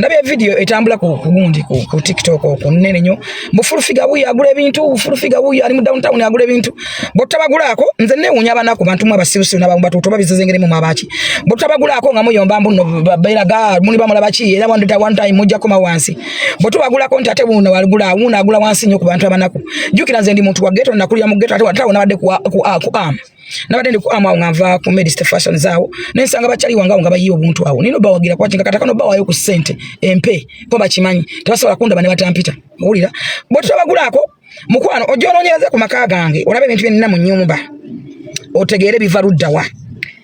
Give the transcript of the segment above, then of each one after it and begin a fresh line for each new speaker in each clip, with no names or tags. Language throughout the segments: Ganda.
ndabye video etambula ku gundi ku TikTok ku nene nyo mufulu figa buya agula ebintu fulu figa buya ali mu downtown agula ebintu botabagulako nze ne unya banako bantu mwa basirusi na bantu toba bizezengere mu mabachi botabagulako nga muyomba mbuno bairaga muni bamala bachi era wandita one time mujja koma wansi botubagulako nti ate buno walgula una agula wansi nyo ku bantu abanako jukira nze ndi muntu wa ghetto na kulya mu ghetto ate watawo nabadde ku nabadde ndi ku ngava ku medicine fashion zaawo nensanga bachali wanga nga bayiyo obuntu awo nino bawagira kwa kinga katakano bawayo ku sente MP po bachimanyi tabasobola kunda bane batampita owulira botubagulako mukwano ojononyereze ku maka gange olabe ebintu byenina mu nyumba otegeere bivaluddawa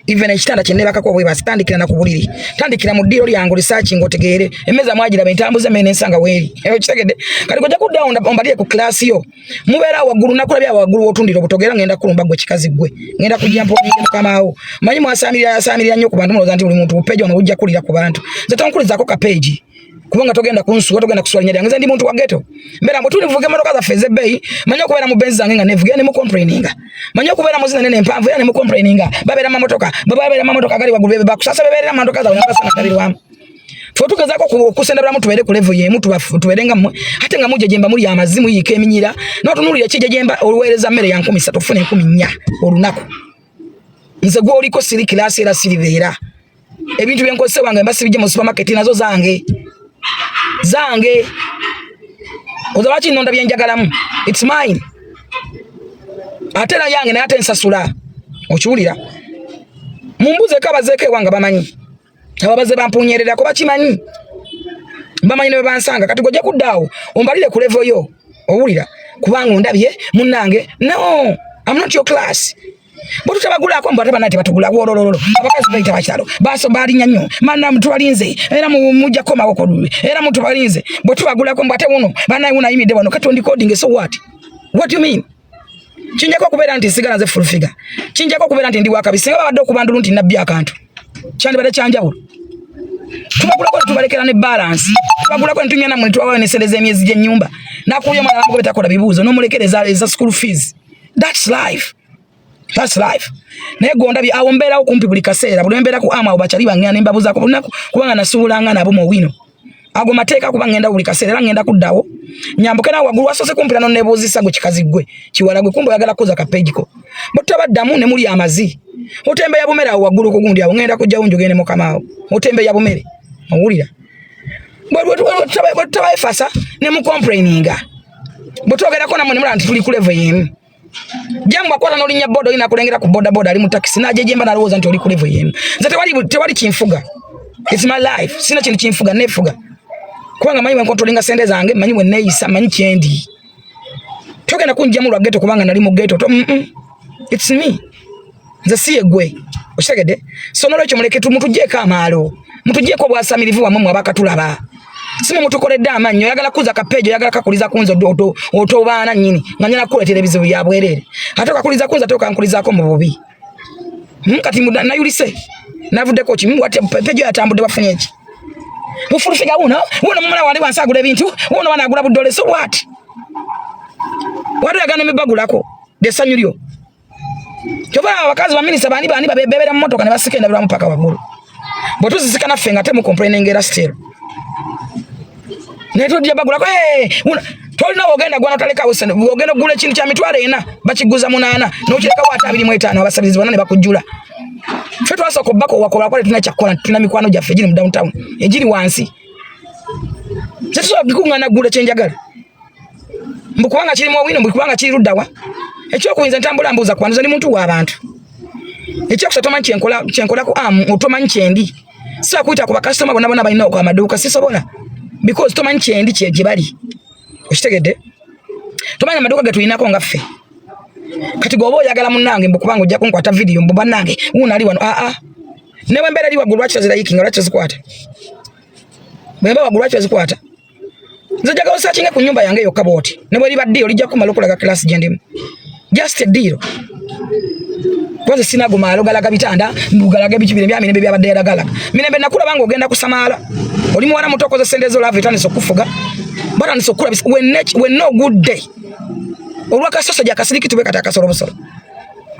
even ekitanda kye nebakako bwe basitandikira na kubuliri tandikira mu ddiro lyango research ngotegeere emeza mwagira bentambuze mene ensanga weri kitegedde kati kujja ku down ombaliye ku class yo mubeera waggulu nakulabya waggulu otundira obutogera ngenda kulumba gwe kikazi gwe ngenda kujja mpo nyingi mukamaawo manyi mwasamirira nnyo ku bantu muloza nti buli muntu bupeji ono ujja kulira ku bantu nze tonkulizako ka page kubanga togenda kunsuwa togenda kuswala nyali nze ndi muntu wa ghetto mbera mbo tulivuge motoka za feze bay manyo kubeera mu benzi zange nga nevuge ne mu complaininga manyo kubeera mu zina nene mpamvu era ne mu complaininga babera mamotoka gali wagulu bebe bakusasa bebera mamotoka za wanyabasa na kalirwamu fotukazako kusendabira mtu bere ku level ye mtu tuberenga mmwe ate nga muje jemba muri amazimu yike eminyira no tunulira kije jemba olwereza mmere ya 13 tufune 14 olunako nze gwo oliko siri class era sirivera ebintu byenkose wange mbasi bije mu supermarket nazo zange ozawachi nonda byenjagalamu it's mine atera yange na ate nsasula okiwulira mumbuze kabazeke wanga bamanyi ababaze bampunyerera ko bakimanyi bamanyi ne bansanga kati gojja kuddawo ombalire ku level yo owulira kubanga ondabye munnange no I'm not your class botu tabagula ko mbata banati batugula wolololo abakazi baita bachalo baso bali nyanyo manna mtu balinze era mujja koma woko duwe era mtu balinze botu bagula ko mbate uno bana una imide bano katondi coding so what do you mean chinja ko kubera nti sigala ze full figure chinja ko kubera nti ndi wakabisinga babadde okubandulu nti nabbi akantu chandi bade chanja ulo tubagula ko tubalekera ne balance tubagula ko ntumya na muntu wawe ne seleze emyezi je nyumba nakuyo mwana ngo betakola bibuzo no mulekereza za school fees that's life. That's life. Negonda bi awombera okumpi buli kaseera bulembera ku ama obachali bangana embabuza ko bunaku kubanga nasubulanga nabo mu wino ago mateeka kubangenda buli kaseera ngenda kuddawo nyambukena wagulu wasose kumpira no nebuzisa go kikazi gwe kiwala gwe kumbo yagala koza ka page ko botabaddamu ne muli amazi otembe ya bumera wagulu ko gundi awo ngenda kujja unjogene mu kamaawo otembe ya bumere owulira botabaye fasa ne mu complaininga botogera ko namwe mulanti tuli ku level yenu Jambo akwata no linya bodo ina kulengera ku boda ali mu taxi naje jemba na roza nti oli ku level yenu nze tewali kinfuga it's my life sina kintu kinfuga nefuga kubanga manyi controllinga sende zange manyi we neisa manyi kyendi togenda kunja mu lwageto kubanga nali mu ghetto it's me nze siye gwe oshagede so nolo kyo muleke muntu je kamalo muntu je ko bwasamirivu wamwe abakatulaba simu mutukoledde amanyo yagala kuza kapejo yagala kakuliza kunzo otobana nyini nganyala kule televiziyo ya bwerere atoka kuliza kunza toka nkulizako mu bubi kati na yulise navude ko kimu wate pejo yatambude bafunye iki bufurufiga uno mwana wali wansagula ebintu uno wanagula budole so what yagana mibagulako desanyulyo kyoba abakazi ba minisa bani babebera mu motoka ne basikenda bira mpaka wagulu botuzi sikana fenga temu complaining era still neto dia bagula ko tolina ogenda gwana taleka usene ogenda gule kintu kya mitwale ina bakiguza munana no kireka wata 25 abasalizi banane bakujula fetu aso ko bako wakola kwale tuna chakola tuna mikwano ja fejini mu downtown ejiri wansi zetu abikungana gule chenjagala mbukubanga kiri mu wino mbukubanga kiri rudawa ekyo kuyinza ntambula mbuza kwanza ni muntu wa abantu ekyo kusatoma chenkola ko otoma nchendi sasa kuita ku customer bona balina ko amaduka sisobola because tomanyi kyendi kyeje bali okitegedde tomanyi amaduka gatuyinako ngaffe kati gobo oyagala munnange mbukubanga ojja kunkwata video mbuba nange unali wano newe mbere ali wagulu lwaki zirayikinga lwaki zikwata bwemba wagulu lwaki zikwata nze jaga osachinga ku nyumba yange yokka boti nebwe liba dio lijja kumala okulaga class gyendimu just a deal kwanza sina gomalo galaga bitanda mbugalaga bichibire byamine byabadde yalagala mine nakula bango ogenda kusamala oli mwana mutokoza sendezo lave tani sokufuga bana nisokula when no good day olwaka soso jakasiriki tubeka takasoro busoro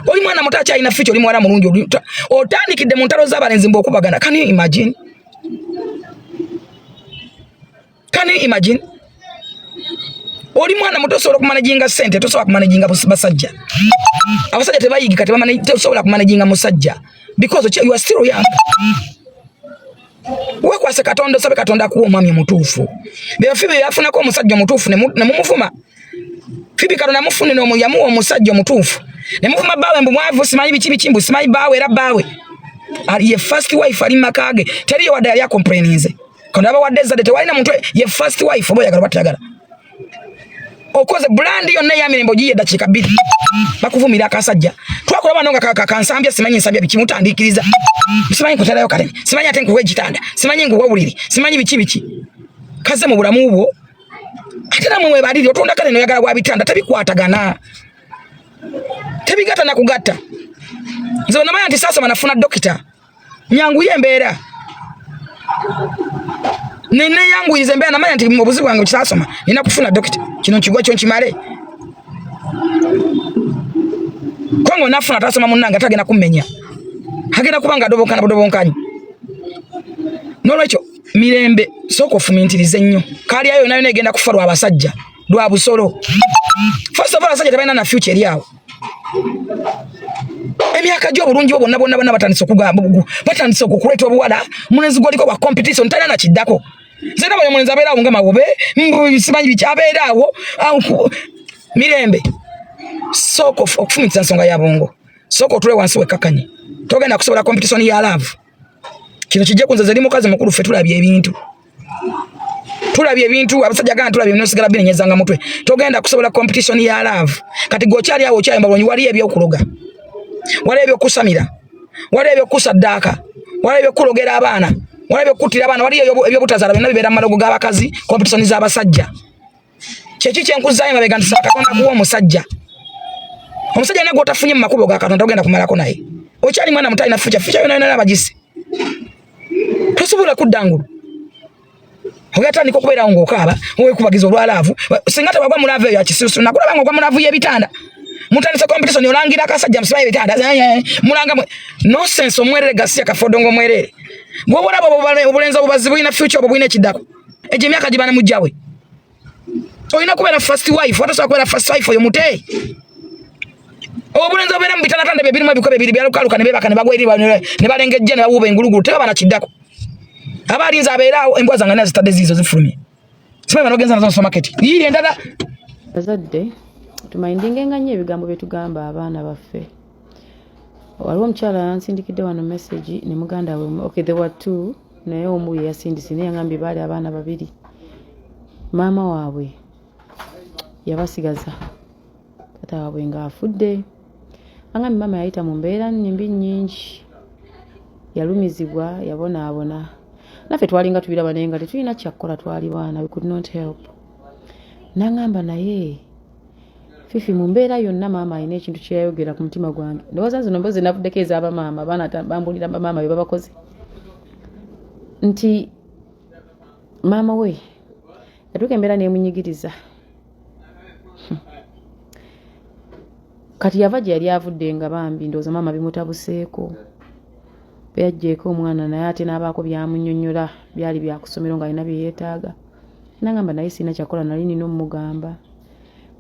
oli mwana mutacha ina ficho oli mwana mulungi otandikide mu ntalo z'abalenzi mbokubagana can you imagine Can you imagine? Oli mwana muto osobola kumanaginga sente tosobola kumanaginga basajja. Abasajja tebayiga tosobola kumanaginga musajja because you are still young. Wekwase Katonda sabe Katonda kuwa omwami omutuufu. Befibe yafunako omusajja omutuufu ne mumuvuma. Fibi Katonda mufune no yamuwa omusajja omutuufu. Ne muvuma bawe mbu mwavu simanyi bichimbu simanyi bawe era bawe. Ye first wife ali makage. Teri wada yali akomplainize. Kono aba wadde zade tewalina muntu ye first wife obo yagala batagala. Okoze brand yonna yamirembo giye dakika 2. Bakuvumira akasajja. Twakola banonga kansambya simanyi nsambya bikimutandikiriza. Simanyi kutalayo kale. Simanyi ate nkuwe gitanda. Simanyi nguwa buliri. Simanyi biki. Kaze mu bulamu bwo. Ate namwe mwebaliri otonda kale no yagala bwa bitanda tabikwatagana. Tebigata na kugatta. Nzo namanya nti sasa manafuna dokita. Nyangu yembeera. Nene yangu izembea namanya nti mubuzi bwange kisasoma. Nina kufuna dokita. Kino nkigwa kyo nkimale. Kwango nafuna tasoma munanga tagena kumenya. Hagenda kubanga dobonkani. Nolwekyo mirembe soko fumintirize nnyo. Kali ayo nayo negenda kufa abasajja. Lwa busolo. First of all asajja tabaina na future yawo. Emyaka gyo bulungi bonna batandise okugamba batandise okukuleeta obuwala munezi gwoliko wa competition tana na kiddako. Zena bali munezi abeera nga mawobe simanyi biki abeeraawo mirembe soko okufumitiza nsonga ya bongo soko tule wansi wekakanye togenda kusobola competition ya love kino kijja kunzaza limu kazi mukulu fe tulabye ebintu abasajja gana tulabye nosigala binenyezanga mutwe togenda kusobola competition ya love kati gochali awo kyayamba bonyi wali ebyokuloga wali ebyokusamira wali ebyokusaddaaka wali ebyokulogera abaana wali ebyokutira abaana wali ebyobutazala bina bibeera malogo g'abakazi competition z'abasajja kyeki kyenkuzaayo mabega nti Katonda kuwa omusajja nagwo otafunye mu makubo ga Katonda togenda kumalako naye okyali mwana muto alina future yona abagisi tosobola kuddangulu oyatandika okubeerawo ng'okaaba owekubagiza olwalaavu singa tabagwa mu laavu eyo yakisirusiru nakulaba ng'ogwa mu laavu y'ebitanda mutandise competition olangira akasajja musibayo ebitanda mulanga nonsense omwerere gasiya kafodongo omwerere bw'obola obulenzi obubazi bulina future obwo bulina ekiddako egyo emyaka gibana mujjawe olina kubeera first wife watasobola kubeera first wife oyo mute obulenzi obeera mu bitandatanda bye birimu ebikobe bibiri byalukaluka ne beebaka ne bagwa eri ne balengejja ne bawuuba engulugulu tebaba na kiddako abalinzi abeeraawo embwa zange nazitadde ziizo zifulumye simanyi banogenza nazo mu supermarket yiiri endala
bazadde tumanyindingenga nnyo ebigambo bye tugamba abaana baffe waliwo omukyala yansindikidde wano message ne muganda we okay there were two naye omu ye yasindise naye yangambye baali abaana babiri maama waabwe yabasigaza taata waabwe ng'afudde angambye maama yayita mu mbeera mbi nnyingi yalumizibwa yabonaabona naffe twalinga tubiraba naye nga tetulina kyakkola twali baana we could not help nangamba naye Fifi mu mbeera yonna maama alina ekintu kye yayogera ku mutima gwange ndowooza zino mbozi navuddeko ez'abamaama abaana bambulira bamaama be babakoze nti maama we yatuuka embeera n'emunyigiriza kati yava gye yali avudde nga bambi ndowooza maama bimutabuseeko beyajjeeko omwana naye ate n'abaako byamunnyonnyola byali byakusomero ng'alina bye yeetaaga nangamba naye sirina kyakola nali nina omugamba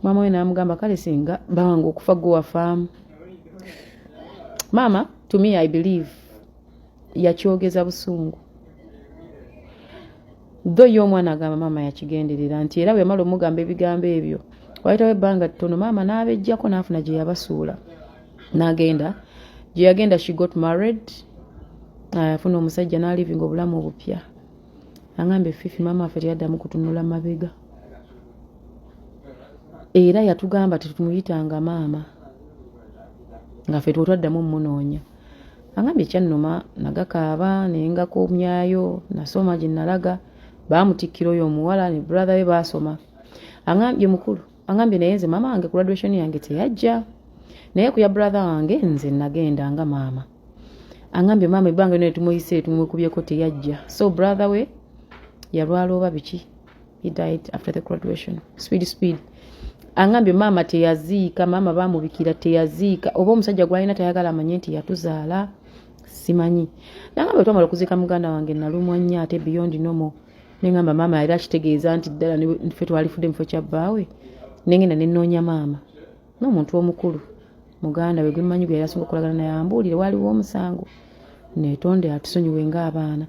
maama we n'amugamba kale singa bawange okufa gwe wafaamu maama to me I believe yakyogeza busungu though y'omwana agamba maama yakigenderera nti era bwe yamala omugamba ebigambo ebyo wayitawo ebbanga ttono maama n'abejjako n'afuna gye yabasuula n'agenda gye yagenda she got married afuna omusajja n'alivinga obulamu obupya angambye Fifi maama affe teyaddamu kutunula mabega era yatugamba tetumuyitanga maama nga ffe twotwaddamu munoonya angambye kyannuma nagakaaba nengakomyayo nasoma gye nalaga baamutikkira oyo omuwala ne brother we baasoma angambye mukulu angambye naye nze maama wange ku graduation yange teyajja naye ku ya brother wange nze nagenda nga maama angambye maama ebbanga lyonna tumuyise tumwekubyeko teyajja so brother we yalwala oba biki he died after the graduation speed angambye maama teyaziika maama baamubikira teyaziika oba omusajja gwalina tayagala amanye nti yatuzaala simanyi nangambye twamala okuziika muganda wange nalumwa nnyo ate beyond normal nengamba maama era kitegeeza nti ddala nfe twalifudde mufo kya bbaawe nengenda nenoonya maama n'omuntu omukulu muganda we gwe mmanyi gwe yasinga okolagana naye ambuulire waliwo omusango netonde atusonyiwe ng'abaana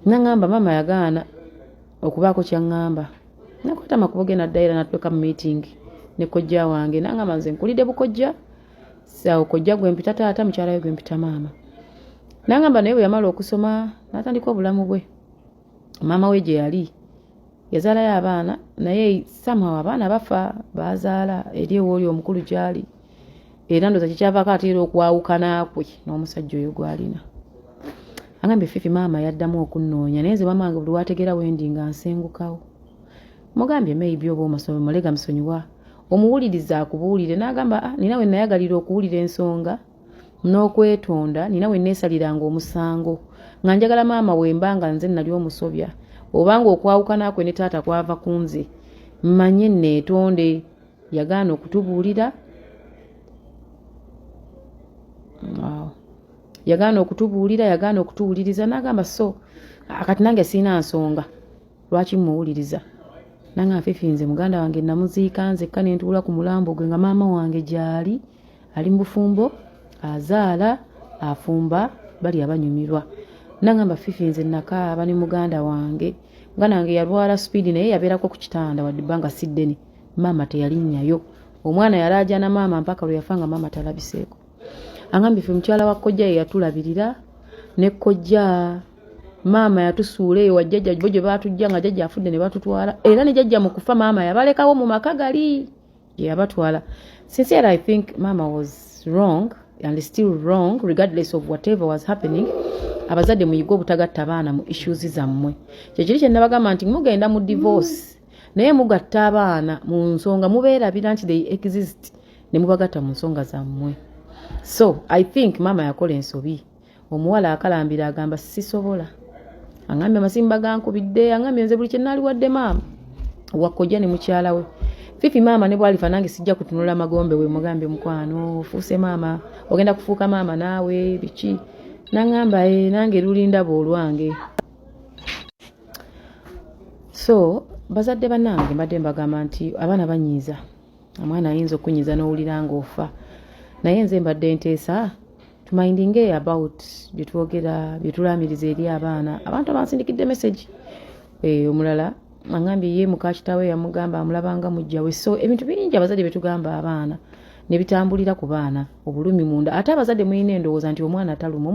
nangamba maama yagaana okubaako kyaŋŋamba nakwata amakubo ge naddayo era natuuka mu meeting ne kojja wange nangamba nze nkulidde bukojja sawo kojja gwe mpita taata mukyala we gwe mpita maama nangamba naye bwe yamala okusoma n'atandika obulamu bwe maama we gye yali yazaalayo abaana naye somehow abaana bafa bazaala eri ewooli omukulu gy'ali era ndoza kikyavaako ateera okwawukana kwe n'omusajja oyo gw'alina angambye Fifi maama yaddamu okunnoonya naye nze maama wange buli wategeera wendi nga nsengukawo mugambye maybe oba omusomi mulega musonyiwa omuwuliriza akubuulire n'agamba nina we nayagalira okuwulira ensonga n'okwetonda nina we neesaliranga omusango nga njagala maama wemba nga nze nali omusobya obanga okwawukana kwe ne taata kwava ku nze mmanye neetonde yagaana okutubuulira yagaana okutuwuliriza n'agamba so kati nange siina nsonga lwaki muwuliriza nanga Fifi nze muganda wange namuziika nzekka ne ntuula ku mulambo gwe nga maama wange gyali ali mu bufumbo azaala afumba bali abanyumirwa nangamba Fifi nze nakaaba ne muganda wange yalwala speed naye yabeerako ku kitanda wadde bbanga siddeni maama teyalinyayo omwana yalaajana maama mpaka lwe yafa nga maama talabiseeko angambye ffe mukyala wa kojja ye yatulabirira ne kojja maama yatusuula eyo wajjajja bo gye baatujja nga jjajja afudde ne batutwala era ne jjajja mu kufa maama yabalekawo mu maka gali gye yabatwala sincerely I think mama was wrong and still wrong regardless of whatever was happening abazadde muyiga obutagatta baana mu issues zammwe kyekiri kye nabagamba nti mugenda mu divorce naye mugatta abaana mu nsonga mubeerabira nti they exist ne mubagatta mu nsonga zammwe so I think mama yakola ensobi omuwala akalambira agamba sisobola angambye amasimba gankubidde angambye nze buli kye nali wadde maama wakojja ne mukyala we Fifi maama ne bwalifa nange sijja kutunula magombe we mugambye mukwano fuuse maama ogenda kufuuka maama naawe biki nangamba nange lulinda bolwange so bazadde banange mbadde mbagamba nti abaana banyiiza omwana ayinza okunyiiza n'owulira ng'ofa naye nze mbadde nteesa tumindinge about byetwogera byetulaamiriza eri abaana abantu abansindikidde message omulala angambye ye muka kitawe yamugamba amulabanga mujjawe so ebintu bingi abazadde betugamba abaana ne bitambulira ku baana obulumi munda ate abazadde mulina endowooza nti omwana atalumwa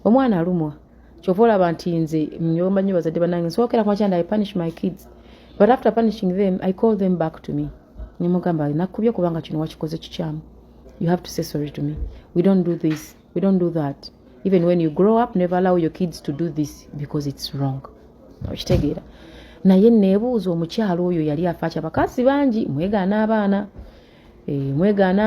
omwana alumwa kyova olaba nti nze nyomba nnyo bazadde banange nsookera ku makyanda I punish my kids but after punishing them I call them back to me nemugamba nakubye kubanga kino wakikoze kikyamu you have to say sorry to me we don't do this we don't do that even when you grow up never allow your kids to do this because it's wrong okitegeera naye neebuuza omukyalo oyo yali afaaky abakazi bangi mwegaana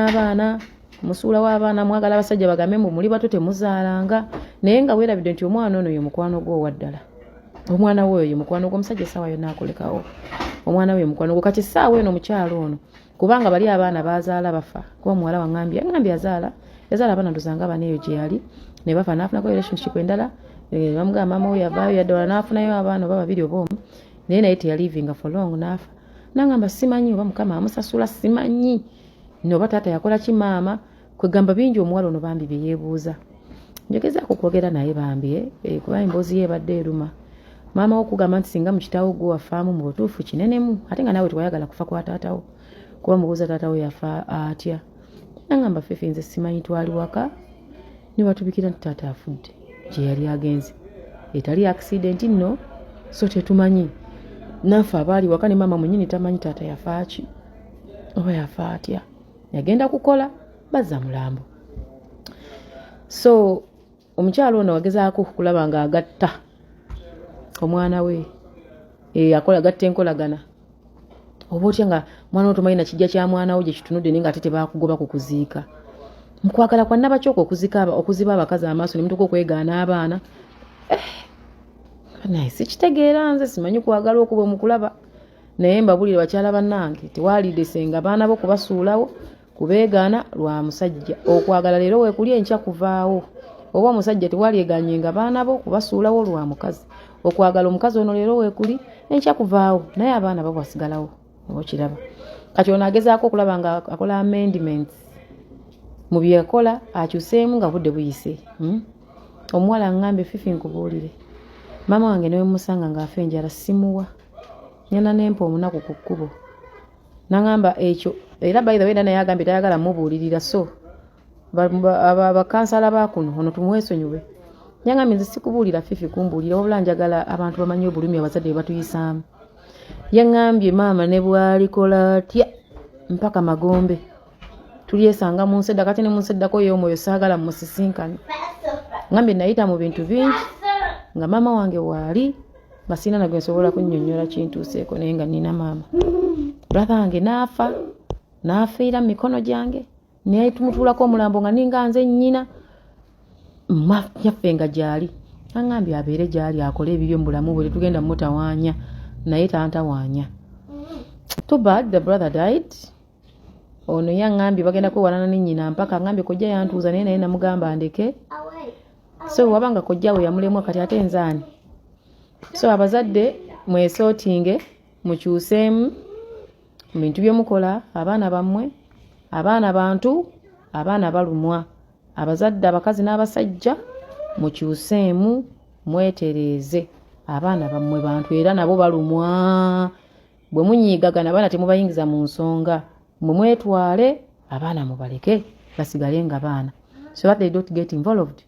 abaana musuula w'abaana mwagala abasajja bagambe mbu muli bato temuzaalanga naye nga weerabidde nti omwana ono ye mukwano gwo waddala omwana we oyo ye mukwano gwo omusajja essaawa yonna akolekawo omwana we ye mukwano gwo kati essaawa eno omukyalo ono kubanga bali abaana bazaala bafa kuba muwala wangambye yazaala abaana ndozanga abaana eyo gye yali ne bafa n'afunako relationship endala bamugamba maama we yavaayo yaddala n'afunayo abaana oba babiri oba omu naye naye teyalivinga for long n'afa nangamba simanyi oba mukama amusasula simanyi noba taata yakola ki maama kwegamba bingi omuwala ono bambi bye yeebuuza njogezaako okwogera naye bambi kuba emboozi ye ebadde eruma maama wokugamba nti singa mukitaawo gwe wafaamu mu butuufu kinenemu ate nga naawe tewayagala kufa kwa taatawo kuba mubuuza taatawo yafa atya nangamba Fifi nze simanyi twali waka ne batubikira nti taata afudde gye yali agenze etali accident nno so tetumanyi naffe abaali waka ne maama mwenyini tamanyi taata yafaaki oba yafa atya yagenda kukola bazza mulambo so omukyalo ono wagezaako okulaba nga agatta omwana we akola gatta enkolagana oba otya nga mwana otomanyi na kijja kya mwana wo gye kitunudde naye nga ate tebakugoba ku kuziika mukwagala kwa nabakyoka okuziba abakazi amaaso ne mutuka okwegaana abaana naye sikitegeera nze simanyi kwagala okuba mukulaba naye mbabulire bakyala bannange tewaliidesenga baana bo kubasuulawo kubeegaana lwa musajja okwagala leero weekuli enkya kuvaawo oba omusajja tewalyeganyenga baana bo kubasuulawo lwa mukazi okwagala omukazi ono leero weekuli enkya kuvaawo naye abaana babwasigalawo obakiraba kati ono agezaako okulaba nga akola amendments mu byekola akyuseemu nga budde buyise omuwala aŋŋambye Fifi nkubuulire maama wange newe musanga ng'afa enjala simuwa nyana nempa omunaku ku kkubo n'aŋŋamba ekyo era by the way naye agambye tayagala mubuulirira so bakansala bakuno ono tumuweesonyiwe yaŋŋambye nze sikubuulira Fifi kumbuulira wabula njagala abantu bamanye obulumi abazadde bwe batuyisaamu yaŋŋambye maama ne bwalikola atya mpaka Magombe tulyesanga mu nsedda kati ne mu nseddako y'omwoyo saagala musisinkane ŋŋambye nayita mu bintu bingi nga maama wange waali nga sirina nagwe nsobola kunnyonnyola kintuuseeko naye nga nina maama brother wange n'afiira mu mikono gyange naye tumutuulako omulambo nga ninga nze nnyina yaffe nga gyali aŋŋambye abeere gyali akole ebiryo mu bulamu bwe tugenda mutawaanya naye tantawaanya too bad the brother died ono yaŋŋambye bagenda kwewalana ne nnyina mpaka aŋŋambye kojja yantuuza naye naye namugamba ndeke so wabanga kojja we yamulemwa kati ate nzaani so abazadde mwesootinge mukyuseemu mu bintu byemukola abaana bammwe abaana bantu abaana balumwa abazadde abakazi n'abasajja mukyuseemu mwetereeze abaana bammwe bantu era nabo balumwa bwe munyiigagana abaana temubayingiza mu nsonga mwe mwetwale abaana mubaleke basigale nga baana so that they don't get involved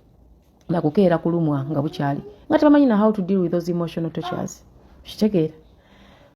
nakukeera kulumwa nga bukyali nga tebamanyi na how to deal with those emotional tortures kitegeera